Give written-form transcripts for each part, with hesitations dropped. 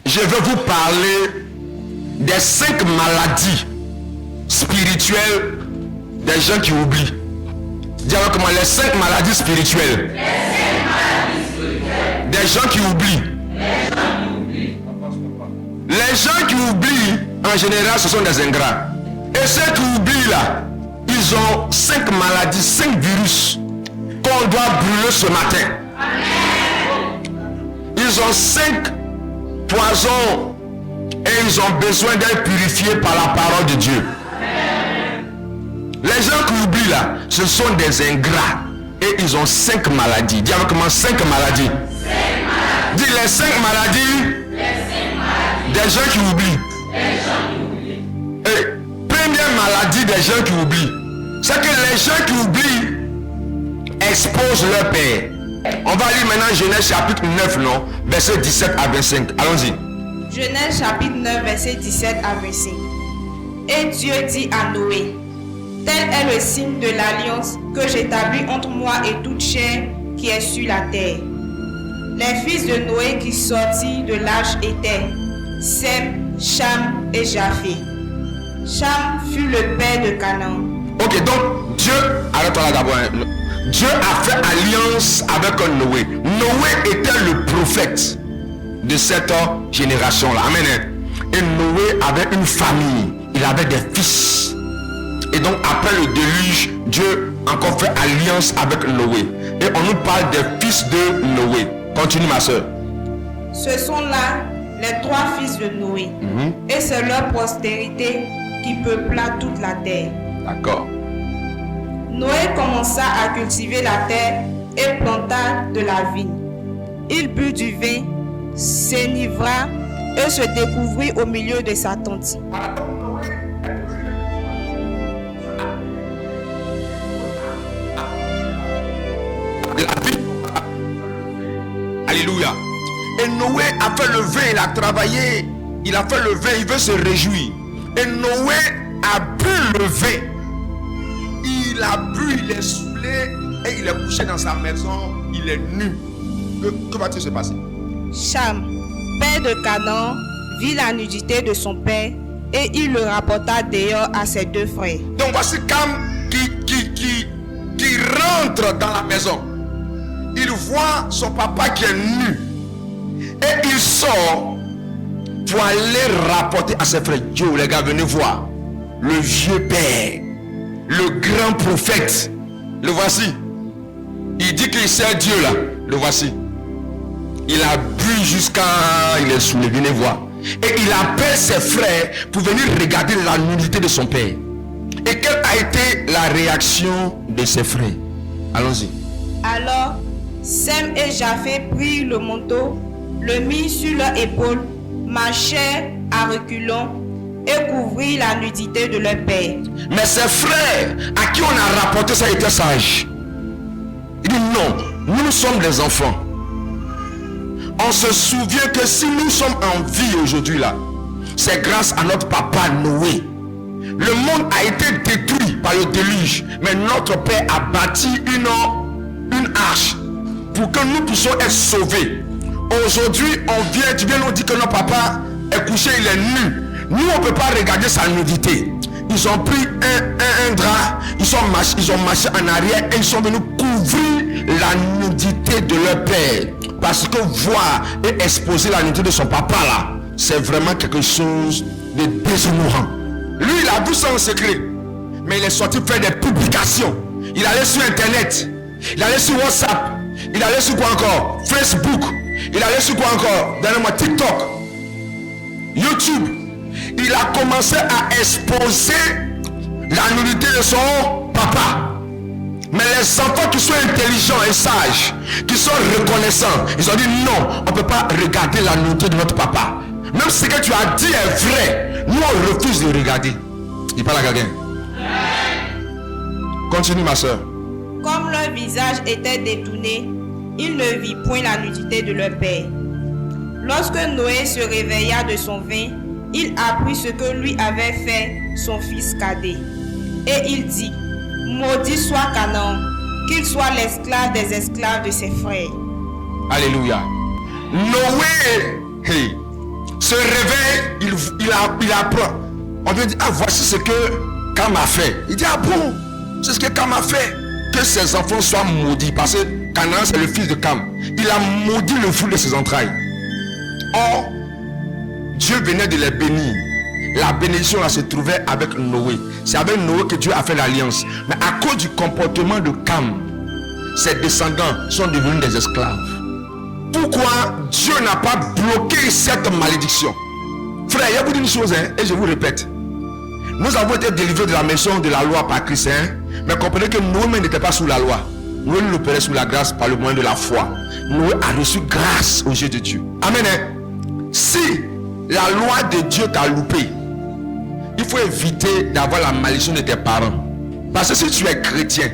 je veux vous parler des 5 maladies spirituelles des gens qui oublient. Dis alors comment les 5 maladies spirituelles. Des gens qui oublient. Les gens qui oublient, en général, ce sont des ingrats. Et ceux qui oublient là, ils ont 5 maladies, 5 virus qu'on doit brûler ce matin. Ils ont 5 poisons et ils ont besoin d'être purifiés par la parole de Dieu. Les gens qui oublient là, ce sont des ingrats et ils ont 5 maladies. Dis avec moi 5 maladies. Dis les 5 maladies des gens qui oublient. Et première maladie des gens qui oublient, c'est que les gens qui oublient exposent leur père. On va lire maintenant Genèse chapitre 9, non, verset 17 à 25. Allons-y. Genèse chapitre 9, verset 17 à 25. Et Dieu dit à Noé: tel est le signe de l'alliance que j'établis entre moi et toute chair qui est sur la terre. Les fils de Noé qui sortirent de l'arche étaient Sem, Cham et Japheth. Cham fut le père de Canaan. Ok, donc Dieu, arrête-toi là d'abord. Dieu a fait alliance avec Noé. Noé était le prophète de cette génération-là. Amen. Et Noé avait une famille. Il avait des fils. Et donc après le déluge, Dieu encore fait alliance avec Noé. Et on nous parle des fils de Noé. Continue ma soeur. Ce sont là les 3 fils de Noé. Et c'est leur postérité qui peupla toute la terre. D'accord. Noé commença à cultiver la terre et planta de la vigne. Il but du vin, s'enivra et se découvrit au milieu de sa tente. Alléluia. Et Noé a fait le vin, il a travaillé, il a fait le vin, il veut se réjouir. Et Noé a bu le vin. Il a bu, il est saoulé et il est couché dans sa maison, il est nu. Que va-t-il se passer? Cham, père de Canaan, vit la nudité de son père et il le rapporta dehors à ses 2 frères. Donc voici Cam qui rentre dans la maison. Il voit son papa qui est nu. Et il sort pour aller rapporter à ses frères. Dieu, les gars, venez voir. Le vieux père, le grand prophète. Le voici. Il dit qu'il sert Dieu là. Le voici. Il a bu jusqu'à... Il est saoulé. Venez voir. Et il appelle ses frères pour venir regarder la nudité de son père. Et quelle a été la réaction de ses frères? Allons-y. Alors, Sem et Japheth prirent le manteau, le mirent sur leur épaule, marchèrent à reculons et couvrirent la nudité de leur père. Mais ses frères à qui on a rapporté ça étaient sages. Il dit non, nous sommes des enfants. On se souvient que si nous sommes en vie aujourd'hui là, c'est grâce à notre papa Noé. Le monde a été détruit par le déluge, mais notre père a bâti une arche pour que nous puissions être sauvés. Aujourd'hui, tu viens nous dire que notre papa est couché, il est nu. Nous, on ne peut pas regarder sa nudité. Ils ont pris un drap, ils ont marché en arrière et ils sont venus couvrir la nudité de leur père. Parce que voir et exposer la nudité de son papa là, c'est vraiment quelque chose de déshonorant. Lui, il a vu ça en secret. Mais il est sorti faire des publications. Il allait sur internet. Il allait sur WhatsApp. Il allait sur quoi encore? Facebook. Il allait sur quoi encore? Donnez-moi TikTok. YouTube. Il a commencé à exposer la nudité de son papa. Mais les enfants qui sont intelligents et sages, qui sont reconnaissants, ils ont dit non, on ne peut pas regarder la nudité de notre papa. Même ce que tu as dit est vrai, nous on refuse de regarder. Il parle à quelqu'un. Continue ma soeur. Comme leur visage était détourné, ils ne virent point la nudité de leur père. Lorsque Noé se réveilla de son vin, il apprit ce que lui avait fait son fils cadet. Et il dit: maudit soit Canaan, qu'il soit l'esclave des esclaves de ses frères. Alléluia. Noé, se réveille, il apprend. On lui dit, ah, voici ce que Cam a fait. Il dit, ah bon, c'est ce que Cam a fait. Que ses enfants soient maudits. Parce que Canaan, c'est le fils de Cam. Il a maudit le fruit de ses entrailles. Or, Dieu venait de les bénir. La bénédiction là se trouvait avec Noé. C'est avec Noé que Dieu a fait l'alliance. Mais à cause du comportement de Cam, ses descendants sont devenus des esclaves. Pourquoi Dieu n'a pas bloqué cette malédiction? Frère, il y a beaucoup de choses, hein, et je vous répète. Nous avons été délivrés de la maison de la loi par Christ, hein, mais comprenez que Noé n'était pas sous la loi. Noé l'opérait sous la grâce par le moyen de la foi. Noé a reçu grâce aux yeux de Dieu. Amen. Hein? Si la loi de Dieu t'a loupé, il faut éviter d'avoir la malédiction de tes parents. Parce que si tu es chrétien,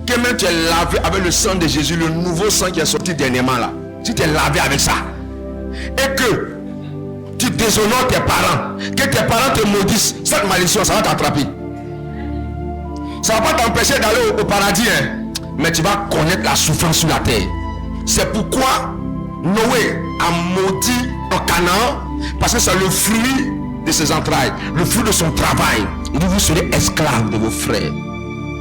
que même tu es lavé avec le sang de Jésus, le nouveau sang qui est sorti dernièrement là, si tu es lavé avec ça, et que tu déshonores tes parents, que tes parents te maudissent, cette malédiction, ça va t'attraper. Ça ne va pas t'empêcher d'aller au paradis, hein, mais tu vas connaître la souffrance sur la terre. C'est pourquoi Noé a maudit en Canaan, parce que c'est le fruit de ses entrailles, le fruit de son travail. Il dit, vous serez esclaves de vos frères.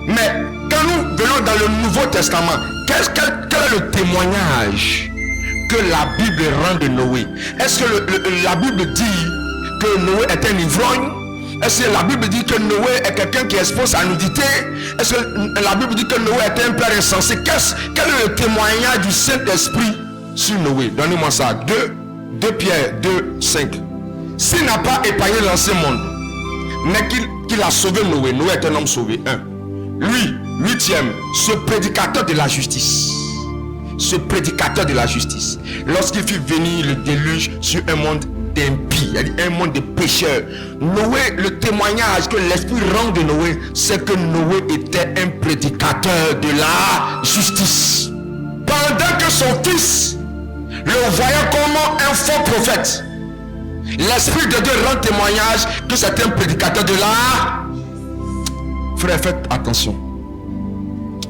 Mais quand nous venons dans le Nouveau Testament, quel est le témoignage que la Bible rend de Noé? Est-ce que la Bible dit que Noé est un ivrogne? Est-ce que la Bible dit que Noé est quelqu'un qui expose sa nudité? Est-ce que la Bible dit que Noé est un père insensé? Quel est le témoignage du Saint-Esprit sur Noé? Donnez-moi ça. 2 Pierre 2, 5. S'il n'a pas épargné l'ancien monde, mais qu'il a sauvé Noé, Noé est un homme sauvé. 1. Lui, 8e, ce prédicateur de la justice. Ce prédicateur de la justice. Lorsqu'il fit venir le déluge sur un monde d'impies, un monde de pécheurs, Noé, le témoignage que l'Esprit rend de Noé, c'est que Noé était un prédicateur de la justice. Pendant que son fils le voyait comme un faux prophète, l'Esprit de Dieu rend témoignage que c'est un prédicateur de la... Frère, faites attention.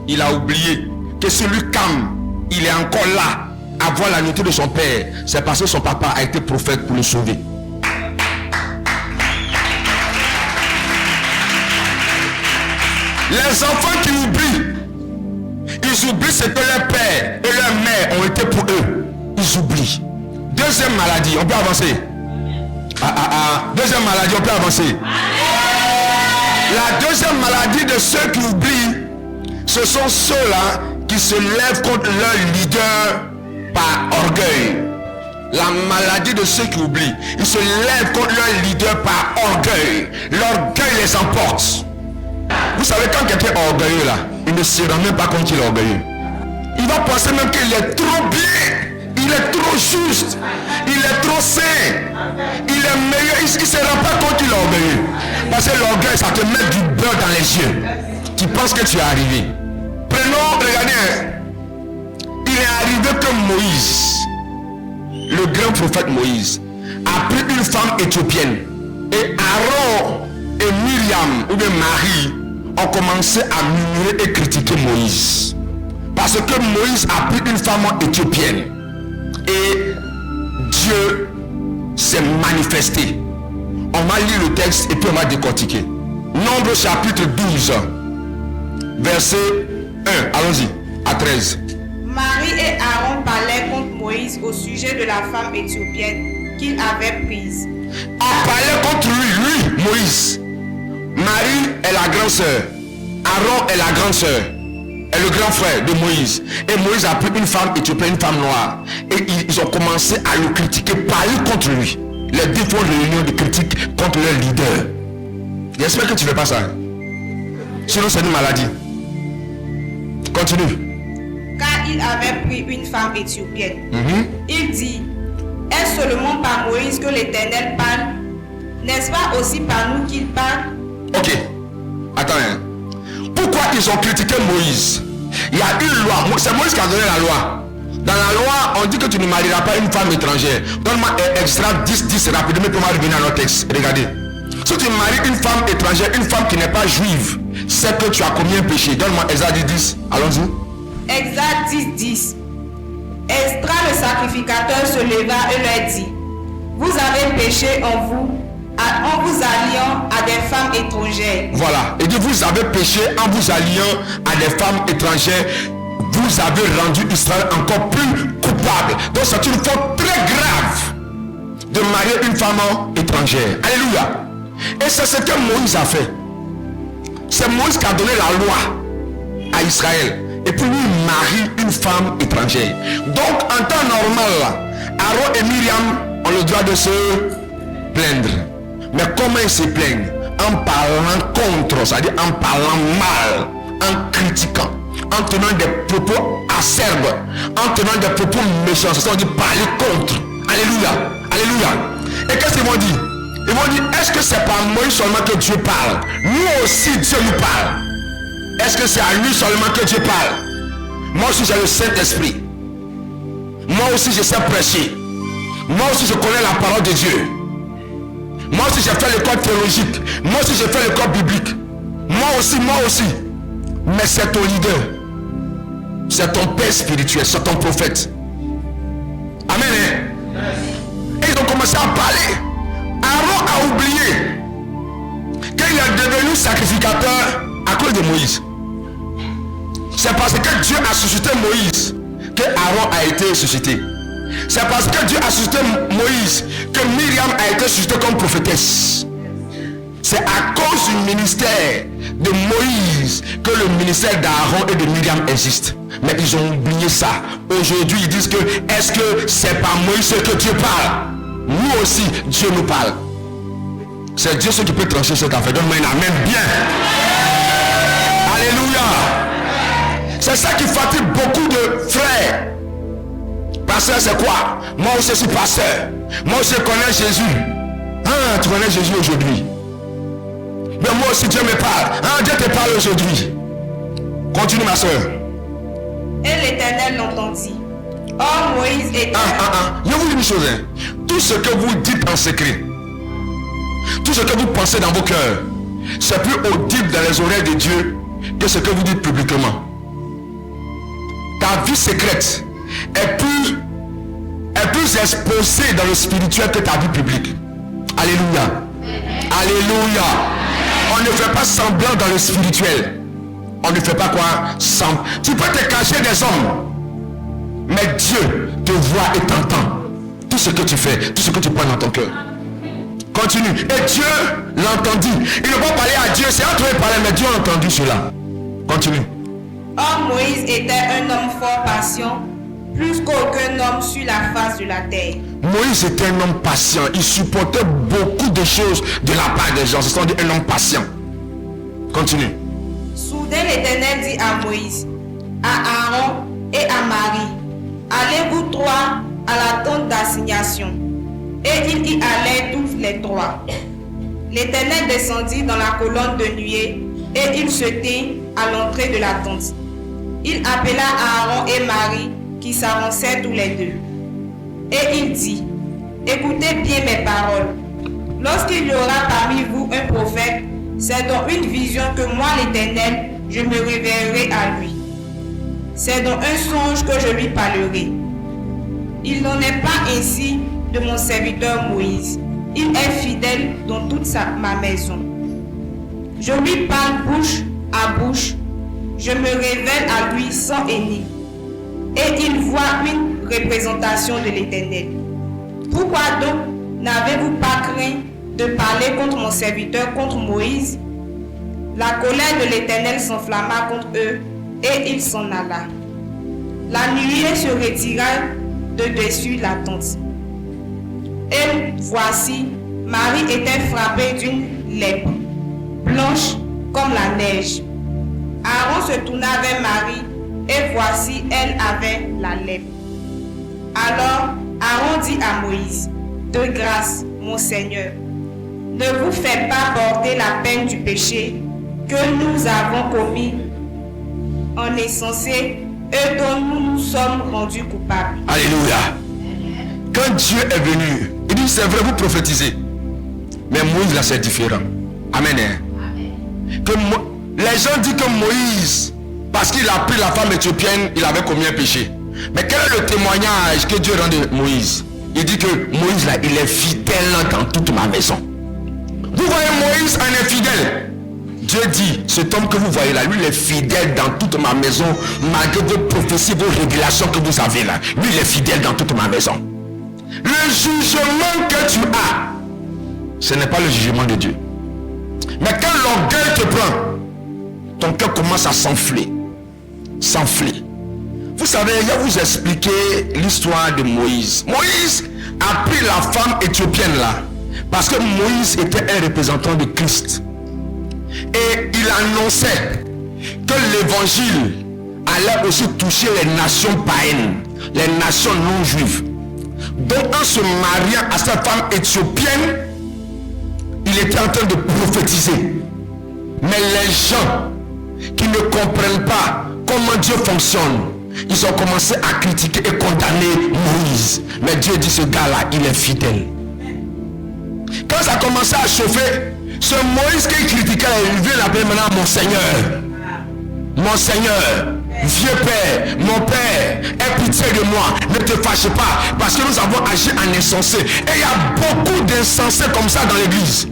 Il a oublié que celui Cam, il est encore là à voir la nudité de son père. C'est parce que son papa a été prophète pour le sauver. Les enfants qui oublient, ils oublient ce que leur père et leur mère ont été pour eux. Ils oublient. Deuxième maladie, on peut avancer. Deuxième maladie, on peut avancer. La deuxième maladie de ceux qui oublient, ce sont ceux-là qui se lèvent contre leur leader par orgueil. La maladie de ceux qui oublient, ils se lèvent contre leur leader par orgueil. L'orgueil les emporte. Vous savez, quand quelqu'un est orgueilleux là, il ne se rend même pas compte qu'il est orgueilleux. Il va penser même qu'il est trop bien, il est trop juste, il est trop sain, il est meilleur, il ne se rend pas compte qu'il est orgueilleux. Parce que l'orgueil, ça te met du beurre dans les yeux. Tu penses que tu es arrivé. Prenons, regardez, il est arrivé que Moïse, le grand prophète Moïse, a pris une femme éthiopienne. Et Aaron et Myriam, ou bien Marie, ont commencé à murmurer et critiquer Moïse. Parce que Moïse a pris une femme éthiopienne. Et Dieu s'est manifesté. On va lire le texte et puis on va décortiquer. Nombre chapitre 12, verset 1, allons-y, à 13. Marie et Aaron parlaient contre Moïse au sujet de la femme éthiopienne qu'il avait prise. On parlait contre lui, Moïse. Marie est la grande sœur. Aaron est la grande sœur. Est le grand frère de Moïse. Et Moïse a pris une femme éthiopienne, une femme noire. Et ils ont commencé à le critiquer, parler contre lui. Les deux font réunion de critique contre leur leader. J'espère que tu ne fais pas ça. Sinon c'est une maladie. Continue. Car il avait pris une femme éthiopienne. Il dit, est-ce seulement par Moïse que l'Éternel parle? N'est-ce pas aussi par nous qu'il parle? Ok. Attends. Pourquoi ils ont critiqué Moïse? Il y a une loi. C'est Moïse qui a donné la loi. Dans la loi, on dit que tu ne marieras pas une femme étrangère. Donne-moi extra 10 rapidement pour revenir à notre texte. Regardez. Si tu maries une femme étrangère, une femme qui n'est pas juive, c'est que tu as commis un péché. Donne-moi Exode 10. Allons-y. Exode 10. Esdras le sacrificateur se leva et leur dit, vous péché en vous alliant à des femmes étrangères. Voilà. Il dit, vous avez péché en vous alliant à des femmes étrangères. Vous avez rendu Israël encore plus coupable. Donc c'est une faute très grave de marier une femme étrangère. Alléluia. Et c'est ce que Moïse a fait. C'est Moïse qui a donné la loi à Israël. Et puis lui, il marie une femme étrangère. Donc en temps normal, Aaron et Myriam ont le droit de se plaindre. Mais comment ils se plaignent? En parlant contre, c'est-à-dire en parlant mal, en critiquant, en tenant des propos acerbes, en tenant des propos méchants. C'est-à-dire parler contre. Alléluia. Alléluia. Et qu'est-ce qu'ils vont dire? Ils vont dire, est-ce que c'est pas Moïse seulement que Dieu parle? Nous aussi, Dieu nous parle. Est-ce que c'est à lui seulement que Dieu parle? Moi aussi, j'ai le Saint-Esprit. Moi aussi, je sais prêcher. Moi aussi, je connais la parole de Dieu. Moi aussi, j'ai fait l'école théologique. Moi aussi, j'ai fait l'école biblique. Moi aussi. Mais c'est ton leader. C'est ton père spirituel. C'est ton prophète. Amen. Hein? Et ils ont commencé à parler. Aaron a oublié qu'il est devenu sacrificateur à cause de Moïse. C'est parce que Dieu a suscité Moïse que Aaron a été suscité. C'est parce que Dieu a suscité Moïse que Myriam a été suscitée comme prophétesse. C'est à cause du ministère de Moïse que le ministère d'Aaron et de Myriam existe. Mais ils ont oublié ça. Aujourd'hui, ils disent que est-ce que c'est par Moïse que Dieu parle? Nous aussi, Dieu nous parle. C'est Dieu qui peut trancher cette affaire. Donne-moi un amen bien. Alléluia. C'est ça qui fatigue beaucoup de frères. Pasteur, c'est quoi? Moi aussi, je suis pasteur. Moi aussi, je connais Jésus. Ah, tu connais Jésus aujourd'hui. Mais moi aussi, Dieu me parle. Ah, Dieu te parle aujourd'hui. Continue, ma soeur. Et l'Éternel l'entendit. Or, Moïse était... Je vous dis une chose. Hein. Tout ce que vous dites en secret, tout ce que vous pensez dans vos cœurs, c'est plus audible dans les oreilles de Dieu que ce que vous dites publiquement. Ta vie secrète est plus exposée dans le spirituel que ta vie publique. Alléluia. Alléluia. On ne fait pas semblant dans le spirituel. On ne fait pas quoi? Semblant. Tu peux te cacher des hommes, mais Dieu te voit et t'entend. Tout ce que tu fais, tout ce que tu prends dans ton cœur. Continue. Et Dieu l'entendit. Il ne va pas parler à Dieu, c'est entre eux et parler, mais Dieu a entendu cela. Continue. Or, Moïse était un homme fort patient, plus qu'aucun homme sur la face de la terre. Moïse était un homme patient. Il supportait beaucoup de choses de la part des gens. C'est-à-dire un homme patient. Continue. Soudain, l'Éternel dit à Moïse, à Aaron et à Marie, allez-vous trois à la tente d'assignation. Et ils y allaient tous les trois. L'Éternel descendit dans la colonne de nuée et il se tint à l'entrée de la tente. Il appela Aaron et Marie qui s'avançaient tous les deux. Et il dit, écoutez bien mes paroles. Lorsqu'il y aura parmi vous un prophète, c'est dans une vision que moi l'Éternel, je me révélerai à lui. C'est dans un songe que je lui parlerai. Il n'en est pas ainsi de mon serviteur Moïse. Il est fidèle dans toute ma maison. Je lui parle bouche à bouche. Je me révèle à lui sans énigme. Et il voit une représentation de l'Éternel. Pourquoi donc n'avez-vous pas craint de parler contre mon serviteur, contre Moïse? La colère de l'Éternel s'enflamma contre eux et il s'en alla. La nuée se retira de dessus la tente. Et voici, Marie était frappée d'une lèpre, blanche comme la neige. Aaron se tourna vers Marie, et voici, elle avait la lèpre. Alors Aaron dit à Moïse, de grâce, mon Seigneur, ne vous faites pas porter la peine du péché que nous avons commis en insensé et dont nous nous sommes rendus coupables. Alléluia. Quand Dieu est venu, il dit, c'est vrai, vous prophétisez. Mais Moïse, là, c'est différent. Amen. Que les gens disent que Moïse, parce qu'il a pris la femme éthiopienne, il avait commis un péché. Mais quel est le témoignage que Dieu rend de Moïse? Il dit que Moïse là, il est fidèle dans toute ma maison. Vous voyez Moïse en infidèle. Dieu dit, cet homme que vous voyez là, lui il est fidèle dans toute ma maison, malgré vos prophéties, vos révélations que vous avez là. Lui il est fidèle dans toute ma maison. Le jugement que tu as, ce n'est pas le jugement de Dieu. Mais quand l'orgueil te prend, ton cœur commence à s'enfler. S'enfler. Vous savez, je vais vous expliquer l'histoire de Moïse. Moïse a pris la femme éthiopienne là, parce que Moïse était un représentant de Christ. Et il annonçait que l'évangile allait aussi toucher les nations païennes, les nations non juives. Donc en se mariant à cette femme éthiopienne, il était en train de prophétiser. Mais les gens qui ne comprennent pas comment Dieu fonctionne, ils ont commencé à critiquer et condamner Moïse. Mais Dieu dit, ce gars-là, il est fidèle. Quand ça a commencé à chauffer, ce Moïse qui critiquait, il vient l'appeler maintenant mon Seigneur. Mon Seigneur, vieux Père, mon Père, aie pitié de moi, ne te fâche pas, parce que nous avons agi en insensé. Et il y a beaucoup d'insensés comme ça dans l'église,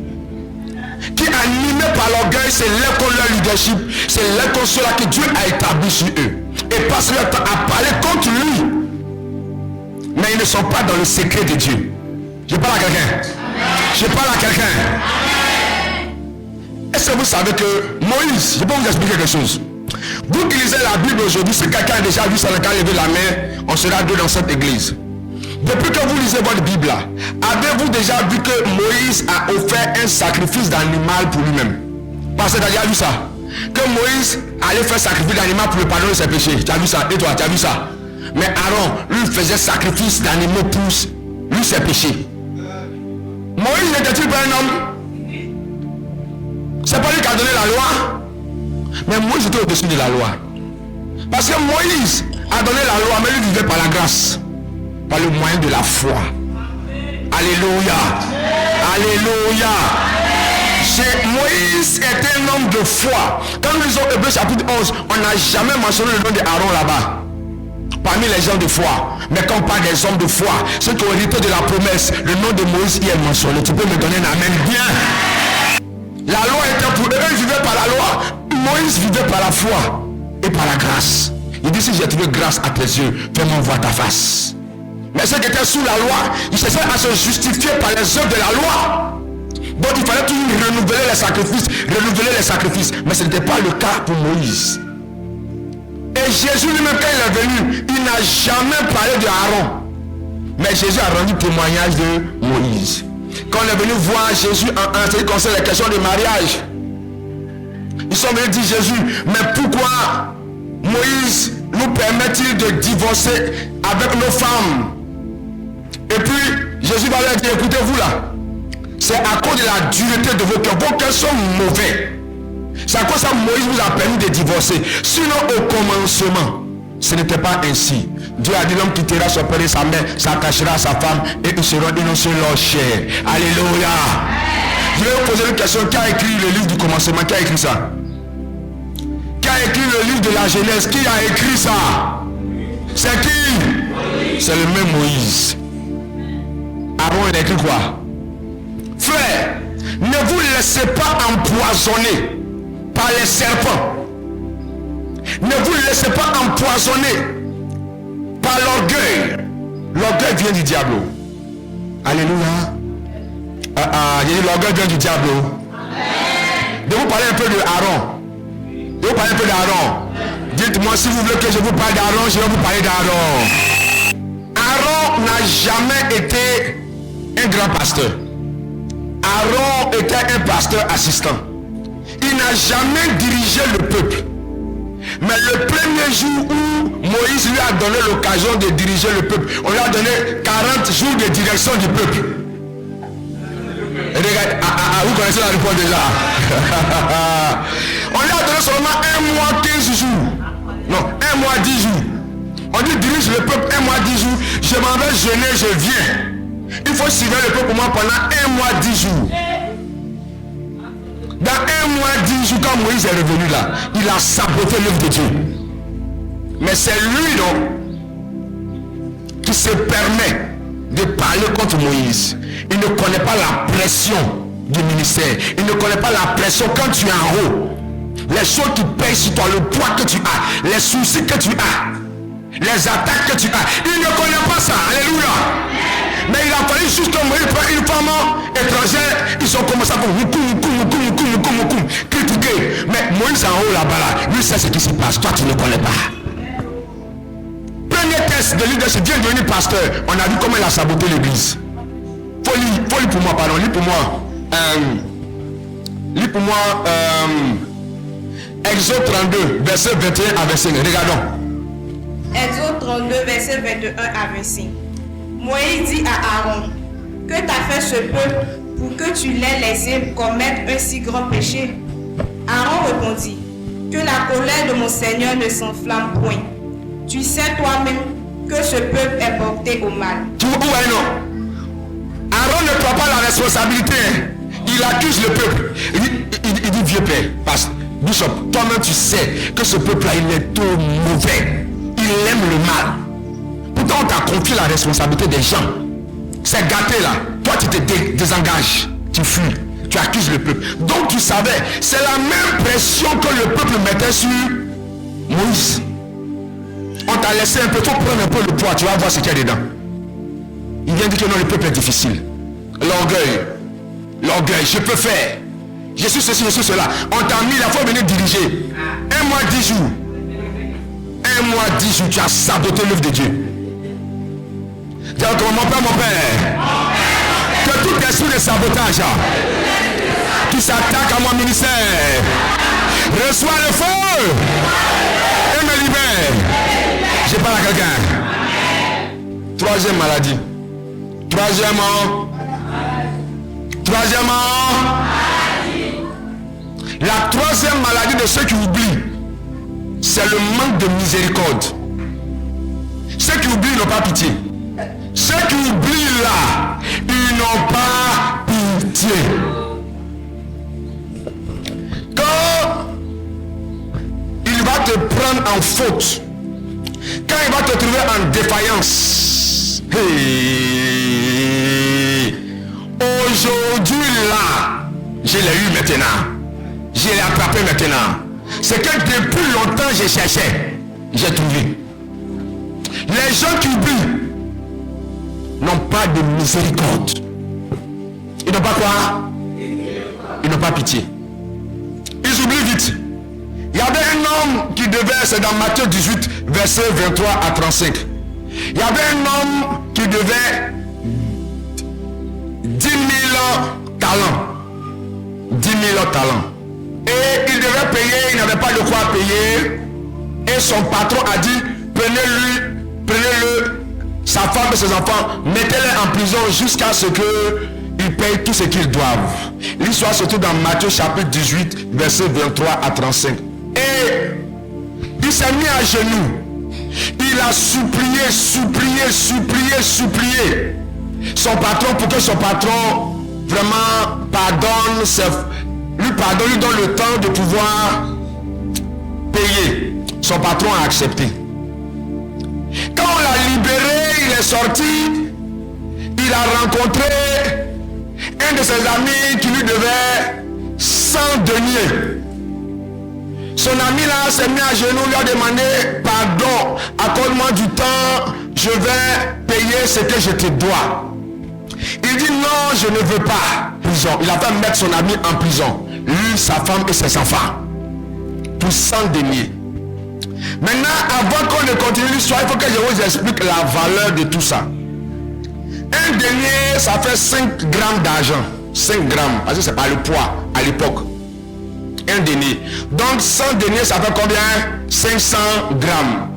qui animés par l'orgueil, c'est là qu'on leur leadership, c'est là qu'on cela que Dieu a établi sur eux. Et passe leur temps à parler contre lui. Mais ils ne sont pas dans le secret de Dieu. Je parle à quelqu'un. Je parle à quelqu'un. Est-ce que vous savez que Moïse, je peux vous expliquer quelque chose. Vous qui lisez la Bible aujourd'hui, c'est quelqu'un qui a déjà vu ça, quand lever la main, on sera deux dans cette église. Depuis que vous lisez votre Bible là, avez-vous déjà vu que Moïse a offert un sacrifice d'animal pour lui-même? Parce que tu as déjà vu ça. Que Moïse allait faire sacrifice d'animal pour le pardon de ses péchés. Tu as vu ça? Et toi, tu as vu ça? Mais Aaron, lui, faisait sacrifice d'animaux pour lui ses péchés. Moïse n'était-il pas un homme? C'est pas lui qui a donné la loi. Mais Moïse était au-dessus de la loi. Parce que Moïse a donné la loi, mais lui vivait par la grâce, par le moyen de la foi. Alléluia. Alléluia. Moïse était un homme de foi. Quand nous lisons Hébreux chapitre 11, on n'a jamais mentionné le nom d'Aaron là-bas, parmi les gens de foi. Mais quand on parle des hommes de foi, ceux qui ont hérité de la promesse, le nom de Moïse y est mentionné. Tu peux me donner un amen bien. La loi était pour eux, ils vivaient par la loi. Moïse vivait par la foi et par la grâce. Il dit, si j'ai trouvé grâce à tes yeux, fais-moi voir ta face. Mais ceux qui étaient sous la loi, ils cherchaient à se justifier par les œuvres de la loi. Donc il fallait toujours renouveler les sacrifices, mais ce n'était pas le cas pour Moïse. Et Jésus lui-même, quand il est venu, il n'a jamais parlé de Aaron, mais Jésus a rendu témoignage de Moïse. Quand on est venu voir Jésus en ce qui concerne les questions de mariage, ils sont venus dire, Jésus, mais pourquoi Moïse nous permet-il de divorcer avec nos femmes? Et puis Jésus va leur dire, écoutez-vous là, c'est à cause de la dureté de vos cœurs sont mauvais. C'est à cause de ça que Moïse vous a permis de divorcer. Sinon au commencement, ce n'était pas ainsi. Dieu a dit, l'homme quittera son père et sa mère, s'attachera à sa femme et ils seront une seule chair. Alléluia. Je vais vous poser une question. Qui a écrit le livre du commencement? Qui a écrit ça? Qui a écrit le livre de la Genèse? Qui a écrit ça? C'est qui? C'est le même Moïse. Aaron, il a écrit quoi? Frère, ne vous laissez pas empoisonner par les serpents. Ne vous laissez pas empoisonner par l'orgueil. L'orgueil vient du diable. Alléluia. L'orgueil vient du diable. De vous parler un peu de Aaron. De vous parler un peu d'Aaron. Dites-moi si vous voulez que je vous parle d'Aaron, je vais vous parler d'Aaron. Aaron n'a jamais été un grand pasteur. Aaron était un pasteur assistant. Il n'a jamais dirigé le peuple. Mais le premier jour où Moïse lui a donné l'occasion de diriger le peuple, on lui a donné 40 jours de direction du peuple. Et regarde, vous connaissez la réponse déjà. On lui a donné seulement 1 mois 15 jours. Non, 1 mois 10 jours. On dit dirige le peuple 1 mois 10 jours. Je m'en vais jeûner, je viens. Il faut suivre le peuple pour moi pendant 1 mois 10 jours. Dans 1 mois 10 jours, quand Moïse est revenu là, il a saboté l'œuvre de Dieu. Mais c'est lui donc qui se permet de parler contre Moïse. Il ne connaît pas la pression du ministère. Il ne connaît pas la pression quand tu es en haut. Les choses qui pèsent sur toi, le poids que tu as, les soucis que tu as, les attaques que tu as. Il ne connaît pas ça. Alléluia. Mais il a fallu juste que Moïse prenne une femme étrangère. Ils ont commencé à critiquer. Mais Moïse en haut là-bas, là, lui sait ce qui se passe. Toi, tu ne connais pas. Premier test de leadership, vient devenir pasteur. On a vu comment il a saboté l'église. Faut lire pour moi, pardon. Lis pour moi. Exode 32, verset 21 à 25. Regardons. Exode 32, verset 21 à 25. Moïse dit à Aaron, que t'as fait ce peuple pour que tu les laisses commettre un si grand péché? Aaron répondit, que la colère de mon Seigneur ne s'enflamme point. Tu sais toi-même que ce peuple est porté au mal. Tu vois où est non? Aaron ne prend pas la responsabilité. Il accuse le peuple. Il dit vieux père, pasteur, bishop, toi-même tu sais que ce peuple-là, il est tout mauvais. Il aime le mal. Pourtant, on t'a confié la responsabilité des gens. C'est gâté là. Toi, tu te désengages. Tu fuis. Tu accuses le peuple. Donc, tu savais, c'est la même pression que le peuple mettait sur Moïse. On t'a laissé un peu. Il faut prendre un peu le poids. Tu vas voir ce qu'il y a dedans. Il vient dire que non, le peuple est difficile. L'orgueil. Je peux faire. Je suis ceci, je suis cela. On t'a mis, il faut venir diriger. 1 mois, 10 jours. 1 mois, 10 jours, tu as saboté l'œuvre de Dieu. Dis encore, mon père. Que tout esprit de sabotage qui s'attaque à mon ministère reçoit le feu et me libère. Je parle à quelqu'un. Troisième maladie. Troisièmement, la troisième maladie de ceux qui oublient, c'est le manque de miséricorde. Ceux qui oublient n'ont pas pitié. Ceux qui oublient là, ils n'ont pas pitié. Quand il va te prendre en faute, quand il va te trouver en défaillance, aujourd'hui là, je l'ai eu maintenant. Je l'ai attrapé maintenant. C'est que depuis longtemps je cherchais, j'ai trouvé. Les gens qui oublient n'ont pas de miséricorde. Ils n'ont pas quoi? Ils n'ont pas pitié. Ils oublient vite. Il y avait un homme qui devait, c'est dans Matthieu 18, verset 23 à 35. Il y avait un homme qui devait 10 000 talents. 10 000 talents. Et il devait payer, il n'avait pas de quoi payer. Et son patron a dit, prenez-le, sa femme et ses enfants, mettez-les en prison jusqu'à ce qu'ils payent tout ce qu'ils doivent. L'histoire se trouve dans Matthieu chapitre 18, verset 23 à 35. Et il s'est mis à genoux. Il a supplié son patron pour que son patron vraiment lui donne le temps de pouvoir payer. Son patron a accepté. Quand on l'a libéré, il est sorti. Il a rencontré un de ses amis qui lui devait 100 deniers. Son ami là s'est mis à genoux, lui a demandé pardon, accorde-moi du temps, je vais payer ce que je te dois. Il dit non, je ne veux pas prison. Il a fait mettre son ami en prison, lui, sa femme et ses enfants, pour 100 deniers. Maintenant, avant qu'on ne continue l'histoire, il faut que je vous explique la valeur de tout ça. Un denier, ça fait 5 grammes d'argent. 5 grammes, parce que c'est pas le poids à l'époque. Un denier. Donc 100 deniers, ça fait combien? 500 grammes.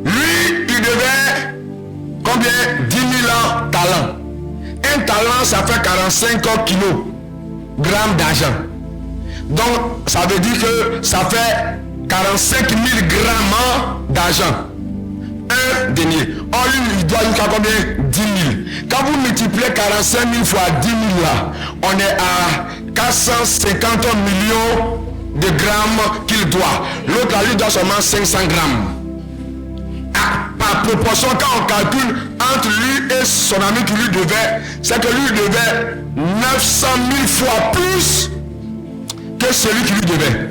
Lui, il devait combien? 10 000 talents. Un talent, ça fait 45 kilos grammes d'argent. Donc, ça veut dire que ça fait 45 000 grammes d'argent. Un denier. Or, lui, il doit jusqu'à combien? 10 000. Quand vous multipliez 45 000 fois 10 000 là, on est à 450 millions de grammes qu'il doit. L'autre, lui, doit seulement 500 grammes. Ah, par proportion, quand on calcule entre lui et son ami qui lui devait, c'est que lui devait 900 000 fois plus que celui qui lui devait.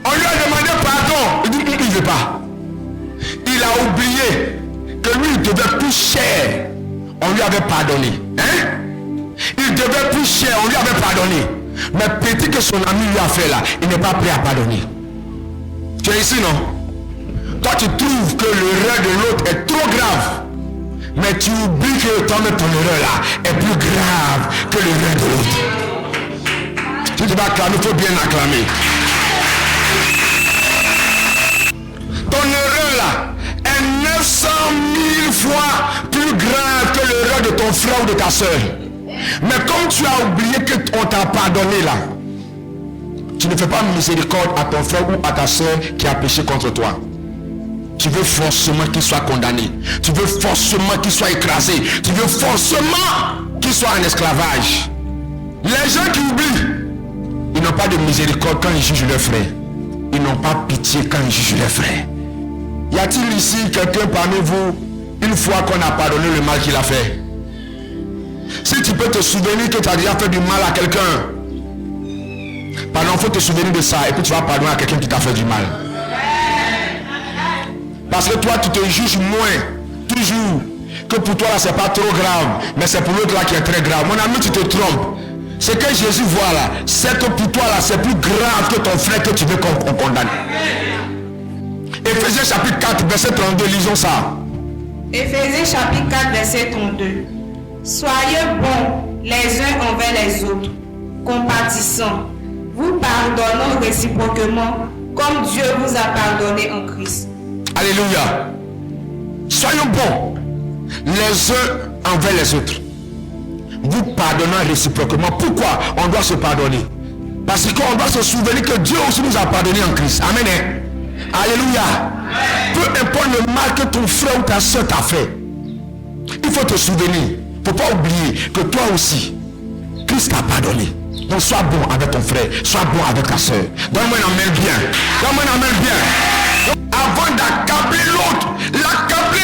On lui a demandé pardon. Il dit il ne veut pas. Il a oublié que lui il devait plus cher. On lui avait pardonné. Hein? Il devait plus cher. On lui avait pardonné. Mais petit que son ami lui a fait là, il n'est pas prêt à pardonner. Tu es ici, non? Toi tu trouves que l'erreur de l'autre est trop grave. Mais tu oublies que toi-même ton erreur là est plus grave que l'erreur de l'autre. Si tu vas acclamer, il faut bien acclamer. Ton erreur là est 900 000 fois plus grave que l'erreur de ton frère ou de ta soeur. Mais comme tu as oublié qu'on t'a pardonné là, tu ne fais pas miséricorde à ton frère ou à ta soeur qui a péché contre toi. Tu veux forcément qu'il soit condamné. Tu veux forcément qu'il soit écrasé. Tu veux forcément qu'il soit en esclavage. Les gens qui oublient, ils n'ont pas de miséricorde quand ils jugent leurs frères. Ils n'ont pas pitié quand ils jugent leurs frères. Y a-t-il ici quelqu'un parmi vous, une fois qu'on a pardonné le mal qu'il a fait? Si tu peux te souvenir que tu as déjà fait du mal à quelqu'un, pardon, il faut te souvenir de ça et puis tu vas pardonner à quelqu'un qui t'a fait du mal. Parce que toi tu te juges moins, toujours, que pour toi là c'est pas trop grave, mais c'est pour l'autre là qui est très grave. Mon ami, tu te trompes. Ce que Jésus voit là, c'est que pour toi là c'est plus grave que ton frère que tu veux qu'on condamne. Éphésiens chapitre 4 verset 32, lisons ça. Éphésiens chapitre 4 verset 32. Soyez bons les uns envers les autres, compatissants, vous pardonnant réciproquement comme Dieu vous a pardonné en Christ. Alléluia. Soyons bons les uns envers les autres, vous pardonnant réciproquement. Pourquoi on doit se pardonner? Parce qu'on doit se souvenir que Dieu aussi nous a pardonné en Christ. Amen. Alléluia. Peu importe le mal que ton frère ou ta soeur t'a fait, il faut te souvenir. Il ne faut pas oublier que toi aussi, Christ t'a pardonné. Donc sois bon avec ton frère, sois bon avec ta soeur. Donne-moi un amen bien. Donne-moi un amen bien. Avant d'accabler l'autre, l'accabler.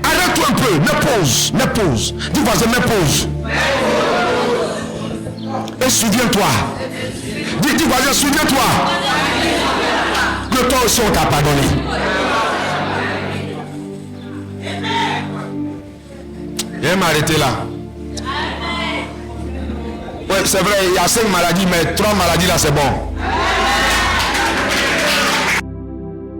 Arrête-toi un peu, mets pause. Dis voisin, mets pause. Et souviens-toi. Dis voisin, souviens-toi. Que toi aussi on t'a pardonné. Viens m'arrêter là. Ouais, c'est vrai, il y a 5 maladies, mais 3 maladies là c'est bon.